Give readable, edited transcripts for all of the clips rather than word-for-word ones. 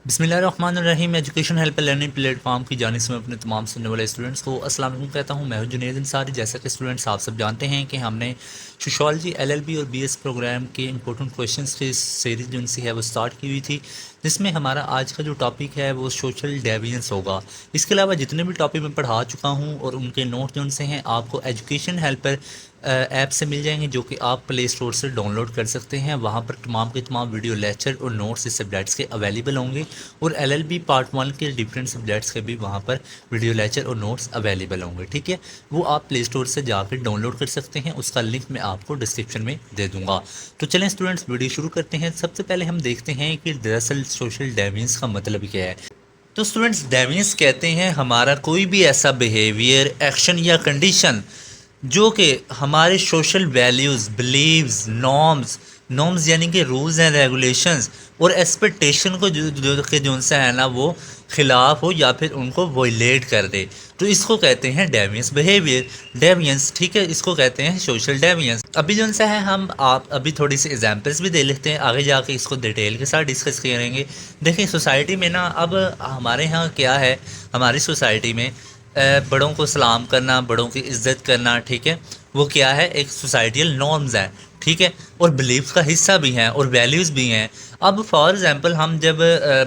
بسم اللہ الرحمن الرحیم۔ Education help learning plate form کی جانب سے میں اپنے تمام سننے والے اسٹوڈنٹس کو السلام علیکم کہتا ہوں۔ میں ہوں جنید انصاری۔ جیسا کہ اسٹوڈنٹس آپ سب جانتے ہیں کہ ہم نے سوشالوجی LLB اور BS پروگرام کے امپورٹنٹ کویشچنس کی سیریز جو ان سے ہے وہ سٹارٹ کی ہوئی تھی، جس میں ہمارا آج کا جو ٹاپک ہے وہ سوشل ڈیوینس ہوگا۔ اس کے علاوہ جتنے بھی ٹاپک میں پڑھا چکا ہوں اور ان کے نوٹ جو ان سے ہیں آپ کو ایجوکیشن ہیلپر ایپ سے مل جائیں گے، جو کہ آپ پلے اسٹور سے ڈاؤن لوڈ کر سکتے ہیں۔ وہاں پر تمام کے تمام ویڈیو لیکچر اور نوٹس اس سبجیکٹس کے اویلیبل ہوں گے، اور LLB پارٹ 1 کے ڈفرینٹ سبجیکٹس کے بھی وہاں پر ویڈیو لیکچر اور نوٹس اویلیبل ہوں گے، ٹھیک ہے۔ وہ آپ پلے اسٹور سے جا کے ڈاؤن لوڈ کر سکتے ہیں، اس کا لنک میں آپ کو ڈسکرپشن میں دے دوں گا۔ تو چلیں اسٹوڈنٹس ویڈیو شروع کرتے ہیں۔ سب سے پہلے ہم دیکھتے ہیں کہ دراصل سوشل ڈیوینس کا مطلب کیا ہے۔ تو اسٹوڈنٹس ڈیوینس کہتے ہیں ہمارا کوئی بھی ایسا بیہیویئر، ایکشن یا کنڈیشن جو کہ ہمارے سوشل ویلیوز، بلیوز، نارمز یعنی کہ رولز اینڈ ریگولیشنز اور ایکسپیکٹیشن کو جو ان سے ہے نا وہ خلاف ہو یا پھر ان کو وائلیٹ کر دے، تو اس کو کہتے ہیں ڈیوینس بیہیویئر، ڈیوینس، ٹھیک ہے۔ اس کو کہتے ہیں سوشل ڈیوینس۔ ابھی جو ان سے ہے ہم آپ ابھی تھوڑی سی ایگزامپلس بھی دے لیتے ہیں، آگے جا کے اس کو ڈیٹیل کے ساتھ ڈسکس کریں گے۔ دیکھیں سوسائٹی میں نا اب ہمارے یہاں کیا ہے، ہماری سوسائٹی میں بڑوں کو سلام کرنا، بڑوں کی عزت کرنا، ٹھیک ہے، وہ کیا ہے، ایک سوسائٹیل نارمز ہیں، ٹھیک ہے، اور بلیف کا حصہ بھی ہیں اور ویلیوز بھی ہیں۔ اب فار ایگزامپل ہم جب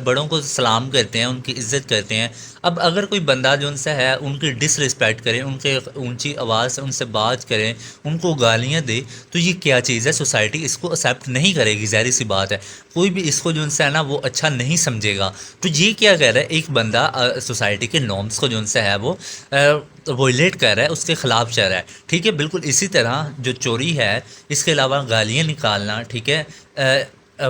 بڑوں کو سلام کرتے ہیں، ان کی عزت کرتے ہیں، اب اگر کوئی بندہ جو ان سے ہے ان کی ڈس رسپیکٹ کرے، ان کے اونچی آواز سے ان سے بات کریں، ان کو گالیاں دے، تو یہ کیا چیز ہے، سوسائٹی اس کو ایکسیپٹ نہیں کرے گی، ظاہر سی بات ہے، کوئی بھی اس کو جو ان سے ہے نا وہ اچھا نہیں سمجھے گا۔ تو یہ کیا کہہ رہا ہے، ایک بندہ سوسائٹی کے نارمس کو جو ان سے ہے وہ وائلیٹ کر رہا ہے، اس کے خلاف چل رہا ہے، ٹھیک ہے۔ بالکل اسی طرح جو چوری ہے، اس کے علاوہ گالیاں نکالنا، ٹھیک ہے،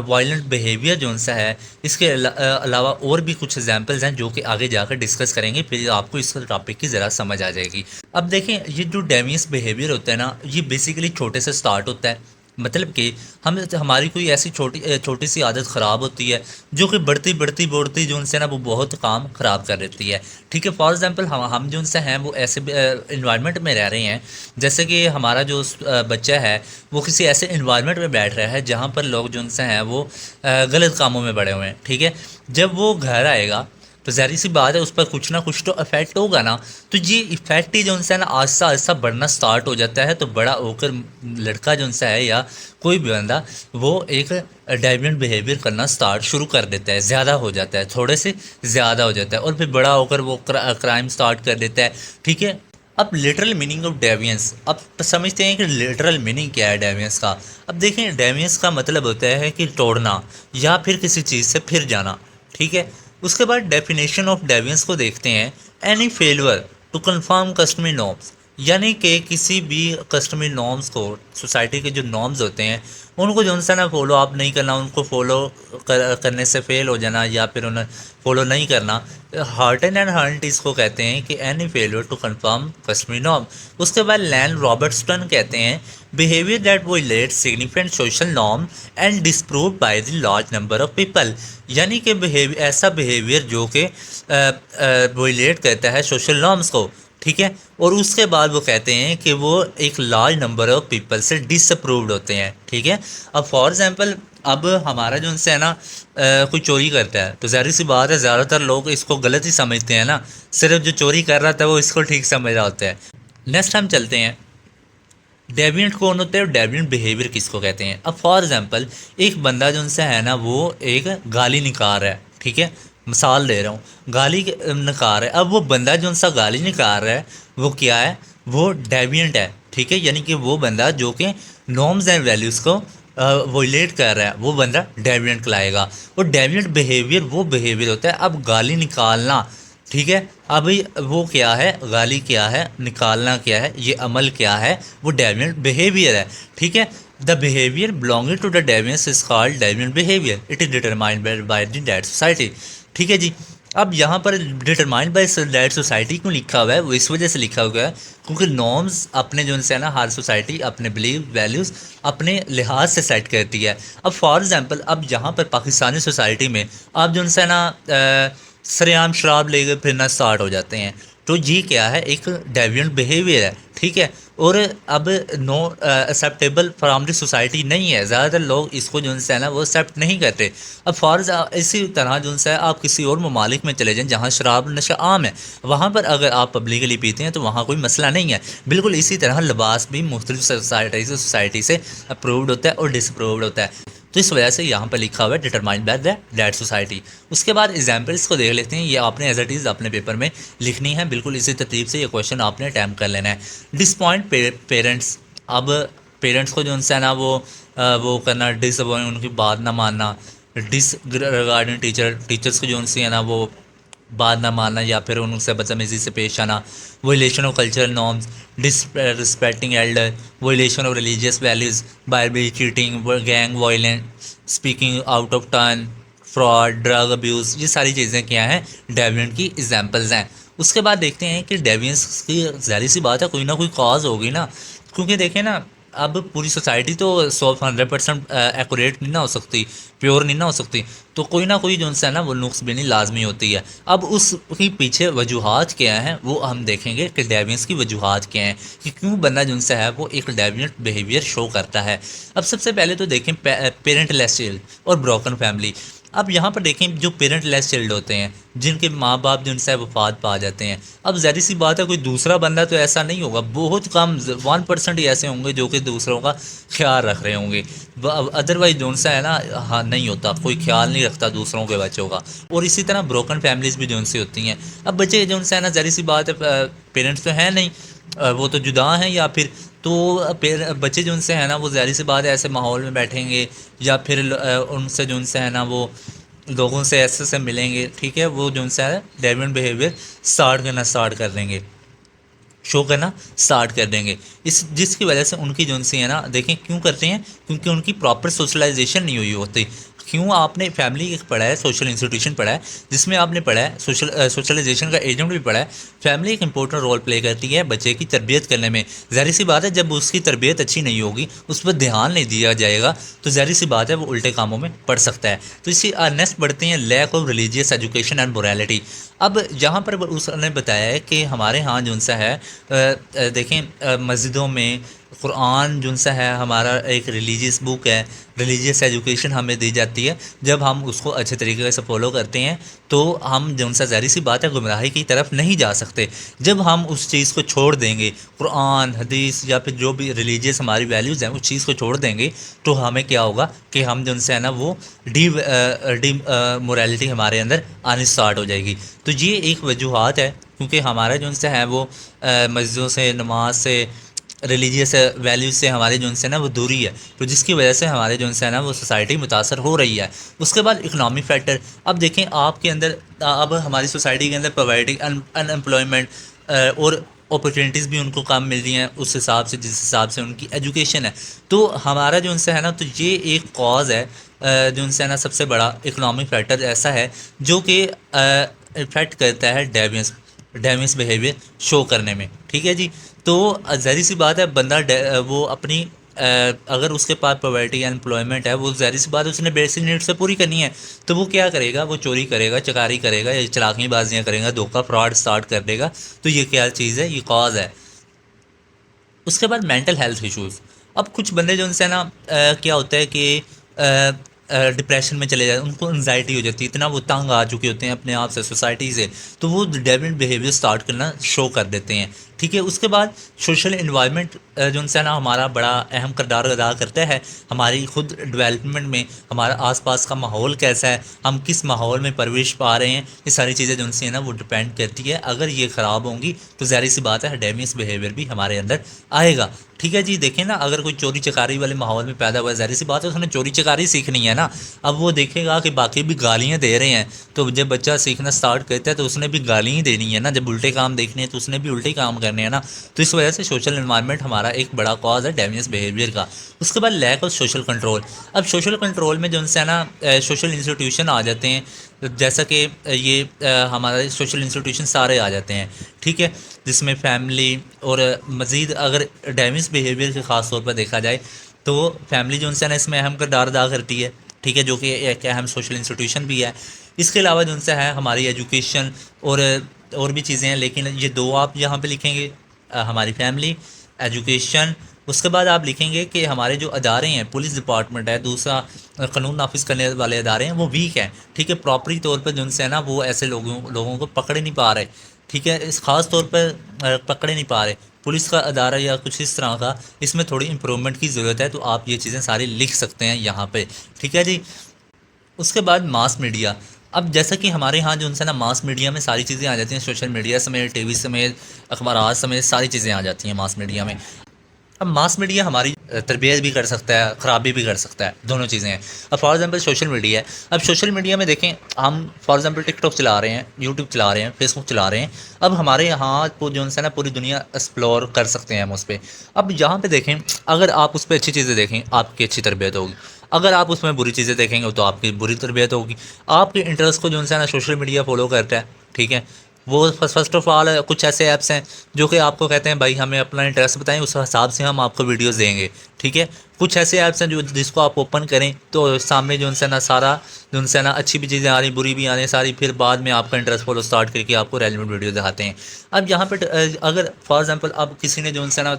وائلنٹ بیہیویئر جو ان سے ہے، اس کے علاوہ اور بھی کچھ ایگزامپلز ہیں جو کہ آگے جا کر ڈسکس کریں گے، پھر آپ کو اس ٹاپک کی ذرا سمجھ آ جائے گی۔ اب دیکھیں یہ جو ڈیوینس بیہیویئر ہوتا ہے نا، یہ بیسیکلی چھوٹے سے سٹارٹ ہوتا ہے، مطلب کہ ہماری کوئی ایسی چھوٹی سی عادت خراب ہوتی ہے جو کہ بڑھتی جو ان سے نا وہ بہت کام خراب کر دیتی ہے، ٹھیک ہے۔ فار ایگزامپل ہم جو ان سے ہیں وہ ایسے انوائرمنٹ میں رہ رہے ہیں، جیسے کہ ہمارا جو بچہ ہے وہ کسی ایسے انوائرمنٹ میں بیٹھ رہا ہے جہاں پر لوگ جو ان سے ہیں وہ غلط کاموں میں بڑے ہوئے ہیں، ٹھیک ہے۔ جب وہ گھر آئے گا تو ظاہر سی بات ہے اس پر کچھ نہ کچھ تو افیکٹ ہوگا نا، تو یہ افیکٹ ہی جو ان سے نا آہستہ آہستہ بڑھنا سٹارٹ ہو جاتا ہے، تو بڑا ہو کر لڑکا جو ان سے ہے یا کوئی بھی بندہ وہ ایک ڈیوینٹ بیہیویئر کرنا شروع کر دیتا ہے، زیادہ ہو جاتا ہے، تھوڑے سے زیادہ ہو جاتا ہے، اور پھر بڑا ہو کر وہ کرائم سٹارٹ کر دیتا ہے، ٹھیک ہے۔ اب لٹرل میننگ آف ڈیوینس، اب سمجھتے ہیں کہ لٹرل میننگ کیا ہے ڈیوینس کا۔ اب دیکھیں ڈیوینس کا مطلب ہوتا ہے کہ توڑنا یا پھر کسی چیز سے پھر جانا، ٹھیک ہے۔ اس کے بعد ڈیفینیشن آف ڈیوینس کو دیکھتے ہیں، any failure to confirm customary norms, یعنی کہ کسی بھی کسٹمری نارمس کو، سوسائٹی کے جو نارمز ہوتے ہیں ان کو جو ان سے نا فالو آپ نہیں کرنا، ان کو فالو کرنے سے فیل ہو جانا یا پھر انہیں فالو نہیں کرنا، ہارٹن اینڈ ہارنٹ اس کو کہتے ہیں کہ any failure to confirm customary norm. اس کے بعد لین رابرٹسٹن کہتے ہیں behaviour that violate significant social norm and disapproved by the large number of people, یعنی کہ ایسا بیہیویئر جو کہ وائلیٹ کرتا ہے سوشل نارمس کو، ٹھیک ہے، اور اس کے بعد وہ کہتے ہیں کہ وہ ایک لارج نمبر آف پیپل سے ڈس اپرووڈ ہوتے ہیں، ٹھیک ہے۔ اب فار ایگزامپل اب ہمارا جو ان سے ہے نا کوئی چوری کرتا ہے تو ظاہر سی بات ہے زیادہ تر لوگ اس کو غلط ہی سمجھتے ہیں نا، صرف جو چوری کر رہا تھا وہ اس کو ٹھیک سمجھ رہا ہوتا ہے۔ نیکسٹ ہم چلتے ہیں ڈیوینٹ کون ہوتا ہے اور ڈیوینٹ بیہیویئر کس کو کہتے ہیں۔ اب فار ایگزامپل ایک بندہ جو ان سے ہے نا وہ ایک گالی نکال رہا ہے، ٹھیک ہے، مثال دے رہا ہوں، گالی نکال رہا ہے۔ اب وہ بندہ جو ان سے گالی نکال رہا ہے وہ کیا ہے، وہ ڈیوینٹ ہے، ٹھیک ہے، یعنی کہ وہ بندہ جو کہ نارمز اینڈ ویلیوز کو وائلیٹ کر رہا ہے وہ بندہ ڈیوینٹ کہلائے گا۔ اور ڈیوینٹ بیہیویئر وہ بیہیویئر ہوتا ہے، اب گالی نکالنا، ٹھیک ہے، ابھی وہ کیا ہے، گالی کیا ہے، نکالنا کیا ہے، یہ عمل کیا ہے، وہ ڈیوینٹ بیہیویئر ہے، ٹھیک ہے۔ The behaviour belonging to the deviance is called deviant behaviour, it is determined by the that society, ٹھیک ہے جی۔ اب یہاں پر ڈیٹرمائنڈ بائی دیٹ سوسائٹی کیوں لکھا ہوا ہے، وہ اس وجہ سے لکھا ہوا ہے کیونکہ نارمز اپنے جو ان سے ہے نا ہر سوسائٹی اپنے بلیو ویلیوز اپنے لحاظ سے سیٹ کرتی ہے۔ اب فار ایگزامپل اب یہاں پر پاکستانی سوسائٹی میں آپ جو ان سے نا سر عام شراب لے کر پھرنا سٹارٹ ہو جاتے ہیں، تو یہ کیا ہے، ایک ڈیوینٹ بیہیویئر ہے، ٹھیک ہے، اور اب نو ایکسیپٹیبل فرام دی سوسائٹی نہیں ہے، زیادہ تر لوگ اس کو جو ہے نا وہ ایکسیپٹ نہیں کرتے۔ اب فارض اسی طرح جو ہے آپ کسی اور ممالک میں چلے جائیں جہاں شراب نشہ عام ہے، وہاں پر اگر آپ پبلکلی پیتے ہیں تو وہاں کوئی مسئلہ نہیں ہے۔ بالکل اسی طرح لباس بھی مختلف سوسائٹی سے اپرووڈ ہوتا ہے اور ڈس اپرووڈ ہوتا ہے، تو اس وجہ سے یہاں پہ لکھا ہوا ہے ڈیٹرمائنڈ بائی دیٹ سوسائٹی۔ اس کے بعد ایگزامپلس کو دیکھ لیتے ہیں، یہ آپ نے ایز اٹ از اپنے پیپر میں لکھنی ہے، بالکل اسی ترتیب سے یہ کویشچن آپ نے اٹیمپٹ کر لینا ہے۔ ڈسپوائنٹ پیرنٹس، اب پیرنٹس کو جو ان سے ہے نا وہ کرنا، ڈس ان کی بات نہ ماننا، ڈس ریگارڈنگ ٹیچرس کو جو ان سے ہے نا وہ بات نہ ماننا یا پھر ان سے بدتمیزی سے پیش آنا، violation of cultural norms, disrespecting elder, violation of religious values, Bible cheating, gang violent, speaking out of turn, fraud, drug abuse, یہ ساری چیزیں کیا ہیں، ڈیوینٹ کی ایگزامپلز ہیں۔ اس کے بعد دیکھتے ہیں کہ ڈیوینس کی ظاہر سی بات ہے کوئی نہ کوئی کاز ہوگی نا، کیونکہ دیکھیں نا اب پوری سوسائٹی تو 100% ایکوریٹ نہیں نہ ہو سکتی، پیور نہیں نہ ہو سکتی، تو کوئی نہ کوئی جو ان سے ہے نا وہ نقص بینی لازمی ہوتی ہے۔ اب اس کی پیچھے وجوہات کیا ہیں وہ ہم دیکھیں گے کہ ڈیوینس کی وجوہات کیا ہیں، کہ کیوں بندہ جو ان سے ہے وہ ایک ڈیوینٹ بیہیویئر شو کرتا ہے۔ اب سب سے پہلے تو دیکھیں پیرنٹ لیس چائلڈ اور بروکن فیملی۔ اب یہاں پر دیکھیں جو پیرنٹ لیس چائلڈ ہوتے ہیں، جن کے ماں باپ جن سے وفات پا جاتے ہیں، اب ظاہر سی بات ہے کوئی دوسرا بندہ تو ایسا نہیں ہوگا، بہت کم 1% ہی ایسے ہوں گے جو کہ دوسروں کا خیال رکھ رہے ہوں گے، ادروائز جو سے ہے نا ہاں نہیں ہوتا، کوئی خیال نہیں رکھتا دوسروں کے بچوں کا۔ اور اسی طرح بروکن فیملیز بھی جو ان سے ہوتی ہیں، اب بچے جو سے ہے نا ظاہر سی بات ہے پیرنٹس تو ہیں نہیں، وہ تو جدا ہیں، یا پھر تو بچے جو ان سے ہیں نا وہ ظاہر سی بات ہے ایسے ماحول میں بیٹھیں گے، یا پھر ان سے جو ان سے ہے نا وہ لوگوں سے ایسے ملیں گے، ٹھیک ہے، وہ جو ان سے ہے ڈیوینٹ بیہیویئر اسٹارٹ کر دیں گے، شو کرنا اسٹارٹ کر دیں گے، جس کی وجہ سے ان کی جو ان سے ہے نا دیکھیں کیوں کرتے ہیں، کیونکہ ان کی پراپر سوشلائزیشن نہیں ہوئی ہوتی۔ کیوں آپ نے فیملی ایک پڑھا ہے، سوشل انسٹیٹیوشن پڑھا ہے، جس میں آپ نے پڑھا ہے سوشلائزیشن کا ایجنٹ بھی پڑھا ہے، فیملی ایک امپورٹنٹ رول پلے کرتی ہے بچے کی تربیت کرنے میں۔ ظاہر سی بات ہے جب اس کی تربیت اچھی نہیں ہوگی، اس پر دھیان نہیں دیا جائے گا، تو ظاہر سی بات ہے وہ الٹے کاموں میں پڑ سکتا ہے۔ تو اسی نیکسٹ بڑھتے ہیں lack of religious education and morality. اب یہاں پر اس نے بتایا ہے کہ ہمارے ہاں جو سا ہے دیکھیں مسجدوں میں قرآن جو سا ہے ہمارا ایک ریلیجیس بک ہے، ریلیجیس ایجوکیشن ہمیں دی جاتی ہے، جب ہم اس کو اچھے طریقے سے فالو کرتے ہیں تو ہم جو سا ظاہر سی بات ہے گمراہی کی طرف نہیں جا سکتے۔ جب ہم اس چیز کو چھوڑ دیں گے، قرآن حدیث یا پھر جو بھی ریلیجیس ہماری ویلیوز ہیں اس چیز کو چھوڑ دیں گے، تو ہمیں کیا ہوگا کہ ہم جو سے ہے نا وہ ڈی مورالٹی ہمارے اندر آنی اسٹارٹ ہو جائے گی۔ تو یہ ایک وجوہات ہے، کیونکہ ہمارا جو سے ہے وہ مسجدوں سے، نماز سے، ریلیجیس ویلیوز سے ہمارے جو سے نا وہ دوری ہے، تو جس کی وجہ سے ہمارے جو سے نا وہ سوسائٹی متاثر ہو رہی ہے۔ اس کے بعد اکنامک فیکٹر، اب دیکھیں آپ کے اندر اب ہماری سوسائٹی کے اندر پرووائڈنگ ان امپلائمنٹ اور اپرچونیٹیز بھی ان کو کم مل رہی ہیں اس حساب سے جس حساب سے ان کی ایجوکیشن ہے، تو ہمارا جو سے ہے نا تو یہ ایک کاز ہے جو سے نا سب سے بڑا اکنامک فیکٹر ایسا ہے جو کہ افیکٹ کرتا ہے ڈیوینس بیہیویئر شو کرنے میں، ٹھیک ہے جی۔ تو ظاہر سی بات ہے بندہ وہ اپنی اگر اس کے پاس پراورٹی امپلائمنٹ ہے، وہ ظاہر سی بات ہے اس نے بیسک نیڈ سے پوری کرنی ہے، تو وہ کیا کرے گا، وہ چوری کرے گا، چکاری کرے گا، یا چلاکی بازیاں کرے گا، دھوکہ فراڈ اسٹارٹ کر دے گا، تو یہ کیا چیز ہے، یہ کاز ہے۔ اس کے بعد مینٹل ہیلتھ ایشوز، اب کچھ بندے جو ان سے نا کیا ہوتا ہے کہ ڈپریشن میں چلے جاتے ہیں، ان کو انزائٹی ہو جاتی ہے، اتنا وہ تنگ آ چکے ہوتے ہیں اپنے آپ سے، سوسائٹی سے، تو وہ ڈیوینٹ بیہیویئر اسٹارٹ کرنا شو کر دیتے ہیں، ٹھیک ہے۔ اس کے بعد سوشل انوائرمنٹ جو ان سے نا ہمارا بڑا اہم کردار ادا کرتا ہے ہماری خود ڈیولپمنٹ میں، ہمارا آس پاس کا ماحول کیسا ہے، ہم کس ماحول میں پرورش پا رہے ہیں، یہ ساری چیزیں جو ان سے نا وہ ڈپینڈ کرتی ہے۔ اگر یہ خراب ہوں گی تو ظاہر سی بات ہے ڈیوینس بیہیویئر بھی ہمارے اندر آئے گا، ٹھیک ہے جی۔ دیکھیں نا اگر کوئی چوری چکاری والے ماحول میں پیدا ہوا ہے، ظاہر سی بات ہے اس نے چوری چکاری سیکھنی ہے نا، اب وہ دیکھے گا کہ باقی بھی گالیاں دے رہے ہیں، تو جب بچہ سیکھنا اسٹارٹ کرتا ہے تو اس نے بھی گالیاں ہی دینی ہے نا، جب الٹے کام دیکھنے ہیں تو اس نے بھی الٹے کام کرنے ہیں نا، تو اس وجہ سے سوشل انوائرمنٹ ہمارا ایک بڑا کاز ہے ڈیوینس بیہیویئر کا۔ اس کے بعد لیک آف سوشل کنٹرول، اب سوشل کنٹرول میں جو ان سے نا سوشل انسٹیٹیوشن آ جاتے ہیں، جیسا کہ یہ ہمارے سوشل انسٹیٹیوشن سارے آ جاتے ہیں، ٹھیک ہے، جس میں فیملی اور مزید اگر ڈیوینس بیہیویئر کے خاص طور پر دیکھا جائے تو فیملی جو ان سے نا اس میں اہم کردار ادا کرتی ہے، ٹھیک ہے، جو کہ ایک اہم سوشل انسٹیٹیوشن بھی ہے۔ اس کے علاوہ جو ان سے ہے ہماری ایجوکیشن اور بھی چیزیں ہیں، لیکن یہ دو آپ یہاں پہ لکھیں گے، ہماری فیملی، ایجوکیشن. اس کے بعد آپ لکھیں گے کہ ہمارے جو ادارے ہیں، پولیس ڈپارٹمنٹ ہے، دوسرا قانون نافذ کرنے والے ادارے ہیں، وہ ویک ہیں. ٹھیک ہے، پراپری طور پہ جو ان سے ہے نا وہ ایسے لوگوں کو پکڑ نہیں پا رہے. ٹھیک ہے، اس خاص طور پہ پکڑے نہیں پا رہے پولیس کا ادارہ یا کچھ اس طرح کا. اس میں تھوڑی امپرومنٹ کی ضرورت ہے، تو آپ یہ چیزیں ساری لکھ سکتے ہیں یہاں پہ. ٹھیک ہے جی. اس کے بعد ماس میڈیا. اب جیسا کہ ہمارے ہاں جو ان سے نا ماس میڈیا میں ساری چیزیں آ جاتی ہیں، سوشل میڈیا سمیت، ٹی وی سمیت، اخبارات سمیت، ساری چیزیں آ جاتی ہیں ماس میڈیا میں. اب ماس میڈیا ہماری تربیت بھی کر سکتا ہے، خرابی بھی کر سکتا ہے، دونوں چیزیں ہیں. اب فار ایگزامپل سوشل میڈیا ہے. اب سوشل میڈیا میں دیکھیں، ہم فار ایگزامپل ٹک ٹاک چلا رہے ہیں، یوٹیوب چلا رہے ہیں، فیس بک چلا رہے ہیں. اب ہمارے یہاں کو جو ہے نا پوری دنیا ایکسپلور کر سکتے ہیں ہم اس پہ. اب یہاں پہ دیکھیں، اگر آپ اس پہ اچھی چیزیں دیکھیں، آپ کی اچھی تربیت ہوگی. اگر آپ اس میں بری چیزیں دیکھیں گے تو آپ کی بری تربیت ہوگی. آپ کے انٹرسٹ کو جو ہے نا سوشل میڈیا فالو کرتا ہے. ٹھیک ہے، وہ فرسٹ آف آل کچھ ایسے ایپس ہیں جو کہ آپ کو کہتے ہیں بھائی ہمیں اپنا انٹرسٹ بتائیں، اس حساب سے ہم آپ کو ویڈیوز دیں گے. ٹھیک ہے، کچھ ایسے ایپس ہیں جس کو آپ اوپن کریں تو سامنے جو ان سے نا سارا جو ان سے نا اچھی بھی چیزیں آ رہی، بری بھی آ رہی ہیں ساری، پھر بعد میں آپ کا انٹرسٹ فالو اسٹارٹ کر کے آپ کو ریلیونٹ ویڈیو دکھاتے ہیں. اب یہاں پہ اگر فار ایگزامپل اب کسی نے جو ان سے نا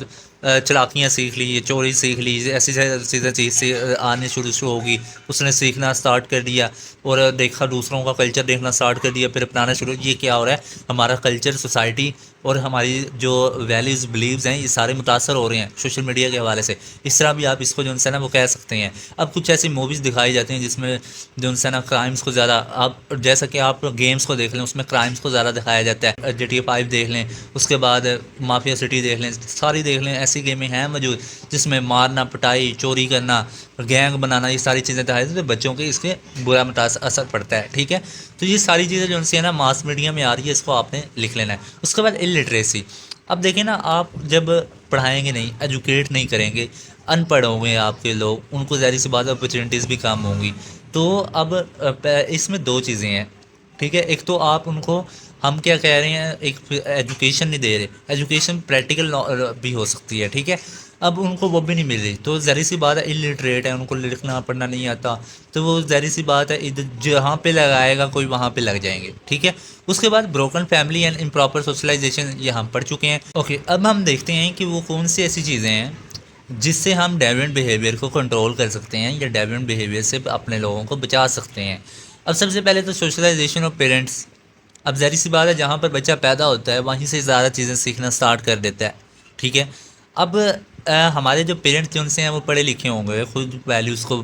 چلاکیاں سیکھ لی، چوری سیکھ لی، ایسی چیزیں چیز آنے شروع ہوگی، اس نے سیکھنا اسٹارٹ کر دیا اور دیکھا دوسروں کا کلچر دیکھنا اسٹارٹ کر دیا، پھر اپنانا شروع. یہ کیا ہو رہا ہے، ہمارا کلچر، سوسائٹی اور ہماری جو ویلیوز بلیوز ہیں، یہ سارے متاثر ہو رہے ہیں سوشل میڈیا کے حوالے سے. اس طرح بھی آپ اس کو جو ہے نا وہ کہہ سکتے ہیں. اب کچھ ایسی موویز دکھائی جاتی ہیں جس میں جو ہے نا کرائمس کو زیادہ، آپ جیسا کہ آپ گیمس کو دیکھ لیں، اس میں کرائمس کو زیادہ دکھایا جاتا ہے. GTA 5 دیکھ لیں، اس کے بعد مافیا سٹی دیکھ لیں، ساری دیکھ لیں. ایسی گیمیں ہیں موجود جس میں مارنا، پٹائی، چوری کرنا، گینگ بنانا، یہ ساری چیزیں دکھائی جاتی ہیں، تو بچوں کے اس کے برا اثر پڑتا ہے. ٹھیک ہے، تو یہ ساری چیزیں جو ان سے نا ماس میڈیا میں آ رہی ہے، اس کو آپ نے لکھ لینا ہے. اس کے بعد الٹریسی. اب دیکھیں نا، آپ جب پڑھائیں گے نہیں، ایجوکیٹ نہیں کریں گے، ان پڑھ ہوں گے آپ کے لوگ، ان کو ظاہر سی بات اپرچونیٹیز بھی کم ہوں گی. تو اب اس میں دو چیزیں ہیں. ٹھیک ہے، ایک تو آپ ان کو، ہم کیا کہہ رہے ہیں، ایک ایجوکیشن نہیں دے رہے. ایجوکیشن پریکٹیکل بھی ہو سکتی ہے. ٹھیک ہے، اب ان کو وہ بھی نہیں مل رہی، تو ظاہر سی بات ہے الٹریٹ ہے، ان کو لکھنا پڑھنا نہیں آتا، تو وہ ظاہر سی بات ہے جہاں پہ لگائے گا کوئی وہاں پہ لگ جائیں گے. ٹھیک ہے. اس کے بعد broken family and improper socialisation, یہ ہم پڑھ چکے ہیں. اوکے، اب ہم دیکھتے ہیں کہ وہ کون سی ایسی چیزیں ہیں جس سے ہم ڈیوینٹ بیہیویئر کو کنٹرول کر سکتے ہیں یا ڈیوینٹ بیہیویئر سے اپنے لوگوں کو بچا سکتے ہیں. اب سب سے پہلے تو سوشلائزیشن آف پیرنٹس. اب ظاہر سی بات ہے، جہاں پر بچہ پیدا ہوتا ہے وہیں سے زیادہ چیزیں سیکھنا سٹارٹ کر دیتا ہے. ٹھیک ہے. اب ہمارے جو پیرنٹس جو ان سے ہیں وہ پڑھے لکھے ہوں گے، خود ویلیوز کو،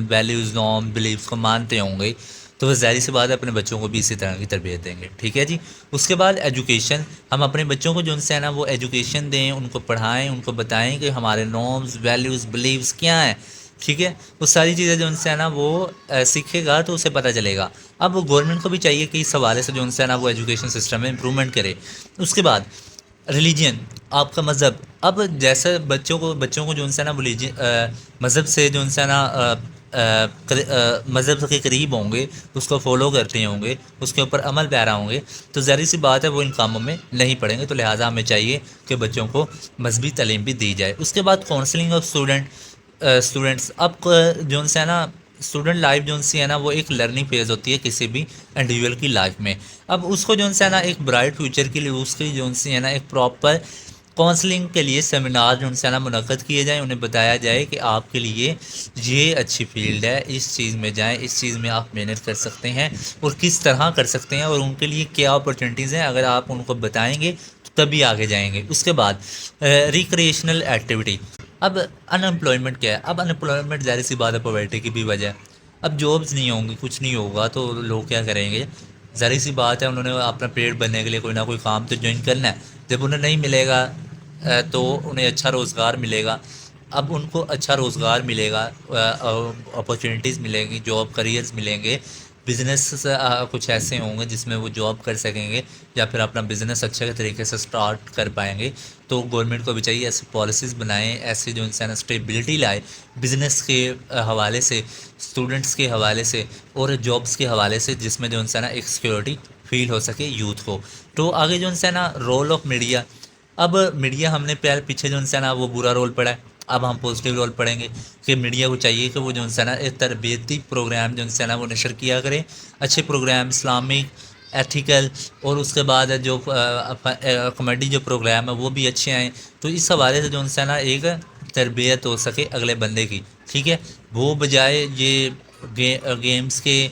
ویلیوز، نارم، بلیفس کو مانتے ہوں گے، تو وہ ظاہر سی بات ہے اپنے بچوں کو بھی اسی طرح کی تربیت دیں گے. ٹھیک ہے جی. اس کے بعد ایجوکیشن. ہم اپنے بچوں کو جو ان سے ہے نا وہ ایجوکیشن دیں، ان کو پڑھائیں، ان کو بتائیں کہ ہمارے نارمز، ویلیوز، بلیوز کیا ہیں. ٹھیک ہے، وہ ساری چیزیں جو ان سے ہے نا وہ سیکھے گا تو اسے پتہ چلے گا. اب وہ گورنمنٹ کو بھی چاہیے کہ اس حوالے سے جو ان سے ہے نا وہ ایجوکیشن سسٹم میں امپرومنٹ کرے. اس کے بعد ریلیجین، آپ کا مذہب. اب جیسے بچوں کو جو ان سے نا وہ مذہب سے جو ان سے نا مذہب کے قریب ہوں گے، اس کو فالو کرتے ہوں گے، اس کے اوپر عمل پیرا ہوں گے، تو ظاہر سی بات ہے وہ ان کاموں میں نہیں پڑیں گے. تو لہٰذا ہمیں چاہیے کہ بچوں کو مذہبی تعلیم بھی دی جائے. اس کے بعد کاؤنسلنگ آف اسٹوڈنٹس. اب جو ان سے ہے نا اسٹوڈنٹ لائف جو ان سے ہے نا وہ ایک لرننگ فیز ہوتی ہے کسی بھی انڈیویجول کی لائف میں. اب اس کو جو ان سے ہے نا ایک برائٹ فیوچر کے لیے اس کی جو ان سے ہے نا ایک پراپر کاؤنسلنگ کے لیے سیمینار جو ان سے نا منعقد کیے جائیں، انہیں بتایا جائے کہ آپ کے لیے یہ اچھی فیلڈ ہے، اس چیز میں جائیں، اس چیز میں آپ محنت کر سکتے ہیں اور کس طرح کر سکتے ہیں، اور ان کے لیے کیا اپرچونیٹیز ہیں. اگر آپ ان کو بتائیں گے تو تبھی آگے جائیں گے. اس کے بعد ریکریشنل ایکٹیویٹی. اب ان امپلائمنٹ کیا ہے؟ اب ان امپلائمنٹ ظاہر سی بات ہے پاورٹی کی بھی وجہ ہے. اب جابس نہیں ہوں گی، کچھ نہیں ہوگا، تو لوگ کیا کریں گے؟ ظاہر سی بات ہے انہوں نے اپنا پیٹ بھرنے کے لیے کوئی نہ کوئی کام تو جوائن کرنا ہے. جب انہیں نہیں ملے گا تو انہیں اچھا روزگار ملے گا. اب ان کو اچھا روزگار ملے گا، اپرچونیٹیز ملیں گی، جاب کریئرز ملیں گے، بزنس کچھ ایسے ہوں گے جس میں وہ جاب کر سکیں گے یا پھر اپنا بزنس اچھے طریقے سے سٹارٹ کر پائیں گے. تو گورنمنٹ کو بھی چاہیے ایسی پالیسیز بنائیں، ایسی جو انسان اسٹیبلٹی لائے بزنس کے حوالے سے، اسٹوڈنٹس کے حوالے سے اور جابس کے حوالے سے، جس میں جو انسان ایک سیکیورٹی فیل ہو سکے یوتھ کو. تو آگے جو انسان رول آف میڈیا. اب میڈیا ہم نے پیچھے جو انسان وہ برا رول پڑا ہے. اب ہم پازیٹیو رول پڑھیں گے کہ میڈیا کو چاہیے کہ وہ جو ہے نا ایک تربیتی پروگرام جو ہے نا وہ نشر کیا کرے، اچھے پروگرام اسلامک ایتھیکل، اور اس کے بعد جو کامیڈی جو پروگرام ہے وہ بھی اچھے آئیں، تو اس حوالے سے جو ہے نا ایک تربیت ہو سکے اگلے بندے کی، ٹھیک ہے، وہ بجائے یہ گیمز کے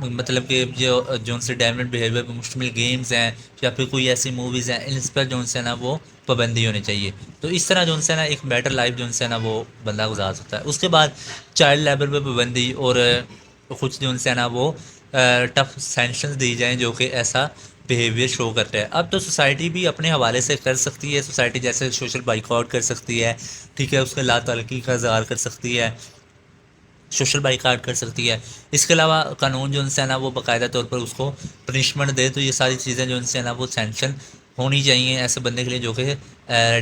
مطلب کہ جو ان سے ڈیمنٹ بیہیویئر پہ مشتمل گیمز ہیں یا پھر کوئی ایسی موویز ہیں ان پر جو ہے نا وہ پابندی ہونی چاہیے، تو اس طرح جو ہے نا ایک بیٹر لائف جو ہے نا وہ بندہ گزار سکتا ہے۔ اس کے بعد چائلڈ لیبر پہ پابندی اور کچھ جو ہے نا وہ ٹف سینکشنز دی جائیں جو کہ ایسا بیہیویئر شو کرتا ہے۔ اب تو سوسائٹی بھی اپنے حوالے سے کر سکتی ہے، سوسائٹی جیسے سوشل بائک آؤٹ کر سکتی ہے، ٹھیک ہے، اس کے لا تعلقی کا اظہار کر سکتی ہے، سوشل بائیکاٹ کر سکتی ہے۔ اس کے علاوہ قانون جو ہے نا وہ باقاعدہ طور پر اس کو پنشمنٹ دے، تو یہ ساری چیزیں جو ہے نا وہ سینکشن ہونی چاہیے ایسے بندے کے لیے جو کہ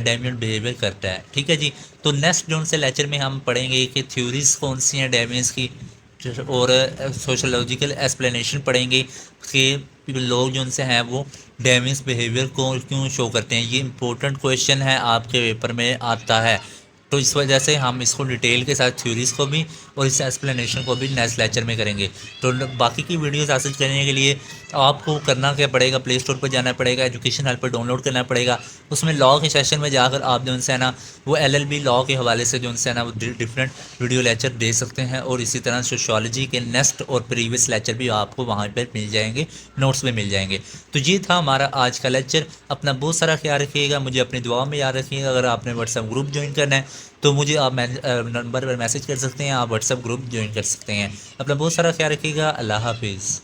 ڈیمینٹ بیہیویئر کرتا ہے، ٹھیک ہے جی۔ تو نیکسٹ جو سے لیکچر میں ہم پڑھیں گے کہ تھیوریز کون سی ہیں ڈیوینس کی، اور سوشولوجیکل ایکسپلینیشن پڑھیں گے کہ لوگ جو ان سے ہیں وہ ڈیوینس بیہیویئر کو کیوں شو کرتے ہیں۔ یہ امپورٹنٹ کویشچن ہے، آپ کے پیپر میں آتا ہے، تو اس وجہ سے ہم اس کو ڈیٹیل کے ساتھ تھیوریز کو بھی اور اس ایکسپلینیشن کو بھی نیکسٹ لیکچر میں کریں گے۔ تو باقی کی ویڈیوز حاصل کرنے کے لیے آپ کو کرنا کیا پڑے گا، پلے اسٹور پر جانا پڑے گا، ایجوکیشن ہیلپ پر ڈاؤن لوڈ کرنا پڑے گا، اس میں لاء کے سیشن میں جا کر آپ جو ہے نا وہ LLB لاء کے حوالے سے جو ہے نا وہ ڈفرینٹ ویڈیو لیکچر دے سکتے ہیں، اور اسی طرح سوشیالوجی کے نیکسٹ اور پریویس لیکچر بھی آپ کو وہاں پر مل جائیں گے، نوٹس میں مل جائیں گے۔ تو یہ تھا ہمارا آج کا لیکچر۔ اپنا بہت سارا خیال رکھیے گا، مجھے اپنی دعا میں یاد رکھیے گا۔ اگر آپ نے واٹس ایپ گروپ جوائن کرنا ہے تو مجھے آپ نمبر پر میسج کر سکتے ہیں، آپ واٹس ایپ گروپ جوائن کر سکتے ہیں۔ اپنا بہت سارا خیال رکھیے گا، اللہ حافظ۔